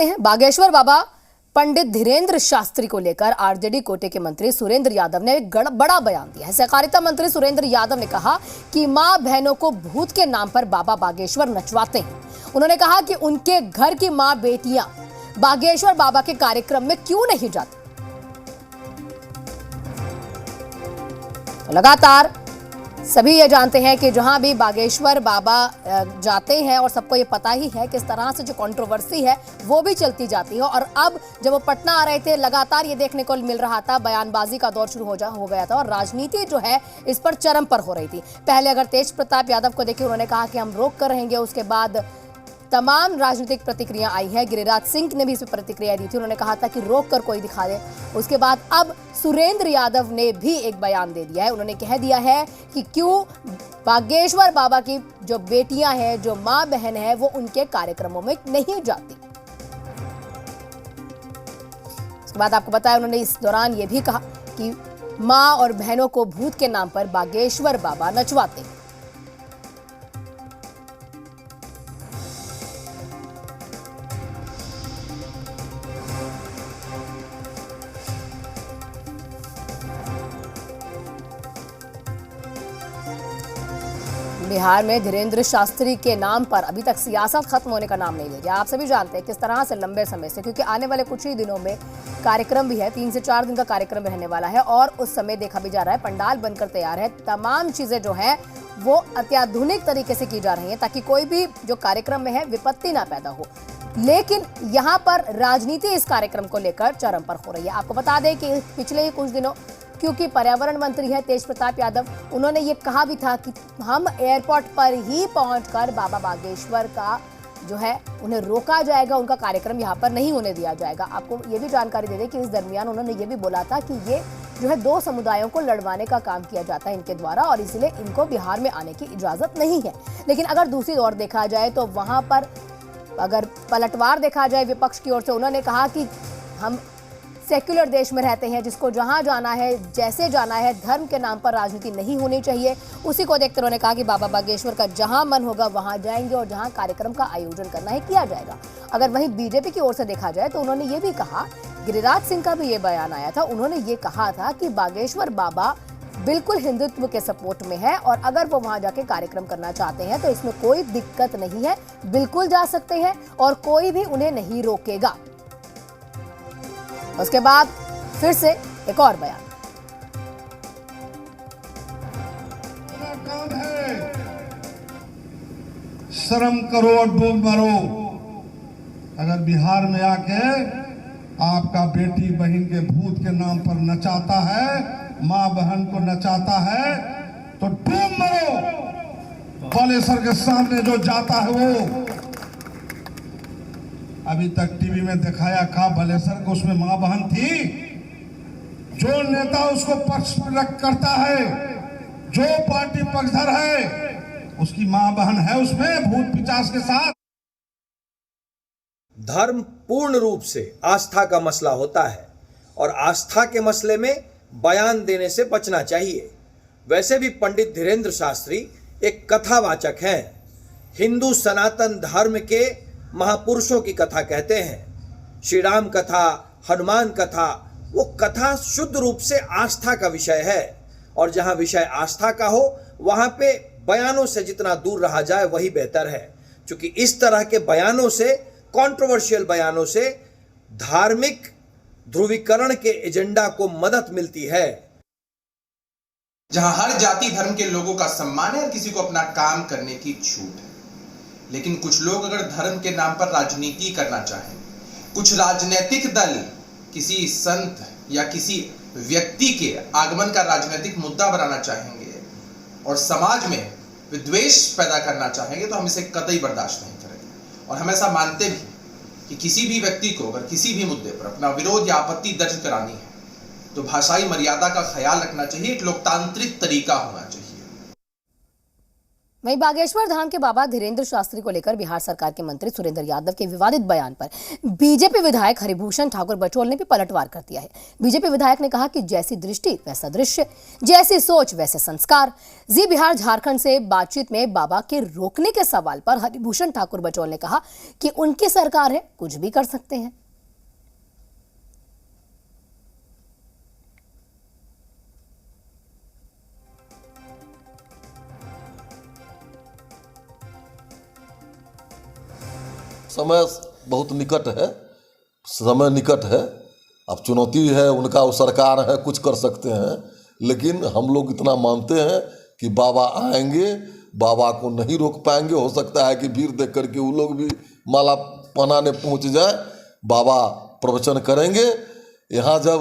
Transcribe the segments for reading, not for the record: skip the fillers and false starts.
बागेश्वर बाबा पंडित धीरेन्द्र शास्त्री को लेकर आरजेडी कोटे के मंत्री सुरेंद्र यादव ने एक बड़ा बयान दिया है। सहकारिता मंत्री सुरेंद्र यादव ने कहा कि मां बहनों को भूत के नाम पर बाबा बागेश्वर नचवाते हैं। उन्होंने कहा कि उनके घर की मां बेटियां बागेश्वर बाबा के कार्यक्रम में क्यों नहीं जाती। तो लगातार सभी ये जानते हैं कि जहां भी बागेश्वर बाबा जाते हैं और सबको ये पता ही है किस तरह से जो कंट्रोवर्सी है वो भी चलती जाती है। और अब जब वो पटना आ रहे थे लगातार ये देखने को मिल रहा था, बयानबाजी का दौर शुरू हो गया था और राजनीति जो है इस पर चरम पर हो रही थी। पहले अगर तेज प्रताप यादव को देखिए, उन्होंने कहा कि हम रोक कर रहेंगे। उसके बाद तमाम राजनीतिक प्रतिक्रिया आई है। गिरिराज सिंह ने भी इस पर प्रतिक्रिया दी थी, उन्होंने कहा था कि रोक कर कोई दिखा दे। उसके बाद अब सुरेंद्र यादव ने भी एक बयान दे दिया है। उन्होंने कह दिया है कि क्यों बागेश्वर बाबा की जो बेटियां हैं, जो मां बहन है, वो उनके कार्यक्रमों में नहीं जाती। उसके बाद आपको बताया, उन्होंने इस दौरान ये भी कहा कि मां और बहनों को भूत के नाम पर बागेश्वर बाबा नचवाते हैं। बिहार में धीरेन्द्र शास्त्री के नाम पर अभी तक सियासत खत्म होने का नाम नहीं ले गया। आप सभी जानते हैं किस तरह से लंबे समय से, क्योंकि आने वाले कुछ ही दिनों में कार्यक्रम भी है, 3 से 4 दिन का कार्यक्रम रहने वाला है और उस समय देखा भी जा रहा है पंडाल बनकर तैयार है। तमाम चीजें जो है वो अत्याधुनिक तरीके से की जा रही है ताकि कोई भी जो कार्यक्रम में है विपत्ति ना पैदा हो। लेकिन यहाँ पर राजनीति इस कार्यक्रम को लेकर चरम पर हो रही है। आपको बता दें कि पिछले ही कुछ दिनों, क्योंकि पर्यावरण मंत्री है तेज प्रताप यादव, उन्होंने ये कहा भी था कि हम एयरपोर्ट पर ही पहुंचकर बाबा बागेश्वर का जो है उन्हें रोका जाएगा, उनका कार्यक्रम यहाँ पर नहीं होने दिया जाएगा। आपको ये भी जानकारी दे दें कि इस दरमियान उन्होंने ये भी बोला था कि ये जो है 2 समुदायों को लड़वाने का काम किया जाता है इनके द्वारा और इसलिए इनको बिहार में आने की इजाजत नहीं है। लेकिन अगर दूसरी ओर देखा जाए तो वहां पर अगर पलटवार देखा जाए विपक्ष की ओर से, उन्होंने कहा कि हम सेक्युलर देश में रहते हैं, जिसको जहां जाना है, जैसे जाना है, धर्म के नाम पर राजनीति नहीं होनी चाहिए। उसी को देखते उन्होंने कहा कि बाबा बागेश्वर का जहां मन होगा वहां जाएंगे और जहां कार्यक्रम का आयोजन करना है किया जाएगा। अगर वहीं बीजेपी की ओर से देखा जाए तो उन्होंने ये भी कहा, गिरिराज सिंह का भी ये बयान आया था, उन्होंने ये कहा था कि बागेश्वर बाबा बिल्कुल हिंदुत्व के सपोर्ट में है और अगर वो वहां जाके कार्यक्रम करना चाहते हैं तो इसमें कोई दिक्कत नहीं है, बिल्कुल जा सकते हैं और कोई भी उन्हें नहीं रोकेगा। उसके बाद फिर से एक और बयान। शर्म करो और डूब मरो। अगर बिहार में आके आपका बेटी बहन के भूत के नाम पर नचाता है, मां बहन को नचाता है, तो डूब मरो। बालेश्वर के सामने जो जाता है वो अभी तक टीवी में दिखाया था, बालेश्वर को उसमें मां बहन थी। जो नेता उसको पक्ष करता है, जो पार्टी पक्षधर है, उसकी मां बहन है उसमें भूत पिचास के साथ। धर्म पूर्ण रूप से आस्था का मसला होता है और आस्था के मसले में बयान देने से बचना चाहिए। वैसे भी पंडित धीरेन्द्र शास्त्री एक कथावाचक हैं। हिंदू सनातन धर्म के महापुरुषों की कथा कहते हैं। श्री राम कथा, हनुमान कथा, वो कथा शुद्ध रूप से आस्था का विषय है और जहां विषय आस्था का हो वहां पे बयानों से जितना दूर रहा जाए वही बेहतर है, क्योंकि इस तरह के बयानों से, कंट्रोवर्शियल बयानों से धार्मिक ध्रुवीकरण के एजेंडा को मदद मिलती है। जहां हर जाति धर्म के लोगों का सम्मान है और किसी को अपना काम करने की छूट है। लेकिन कुछ लोग अगर धर्म के नाम पर राजनीति करना चाहें, कुछ राजनीतिक दल किसी संत या किसी व्यक्ति के आगमन का राजनीतिक मुद्दा बनाना चाहेंगे और समाज में विद्वेष पैदा करना चाहेंगे, तो हम इसे कतई बर्दाश्त नहीं करेंगे। और हमेशा मानते भी कि किसी भी व्यक्ति को अगर किसी भी मुद्दे पर अपना विरोध या आपत्ति दर्ज करानी है तो भाषाई मर्यादा का ख्याल रखना चाहिए, एक लोकतांत्रिक तरीका होना चाहिए। वहीं बागेश्वर धाम के बाबा धीरेन्द्र शास्त्री को लेकर बिहार सरकार के मंत्री सुरेंद्र यादव के विवादित बयान पर बीजेपी विधायक हरिभूषण ठाकुर बचौल ने भी पलटवार कर दिया है। बीजेपी विधायक ने कहा कि जैसी दृष्टि वैसा दृश्य, जैसी सोच वैसे संस्कार। जी बिहार झारखंड से बातचीत में बाबा के रोकने के सवाल पर हरिभूषण ठाकुर बचौल ने कहा कि उनकी सरकार है, कुछ भी कर सकते हैं। समय बहुत निकट है, समय निकट है। अब चुनौती है, उनका वो सरकार है, कुछ कर सकते हैं, लेकिन हम लोग इतना मानते हैं कि बाबा आएंगे, बाबा को नहीं रोक पाएंगे। हो सकता है कि भीड़ देख करके वो लोग भी माला पहनाने पहुंच जाए। बाबा प्रवचन करेंगे। यहाँ जब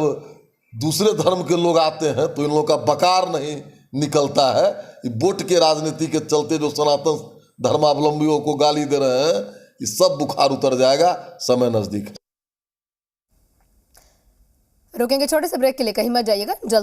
दूसरे धर्म के लोग आते हैं तो इन लोगों का बकार नहीं निकलता है। वोट के राजनीति के चलते जो सनातन धर्मावलंबियों को गाली दे रहे हैं, ये सब बुखार उतर जाएगा, समय नजदीक है। रुकेंगे छोटे से ब्रेक के लिए, कहीं मत जाइएगा। जल्द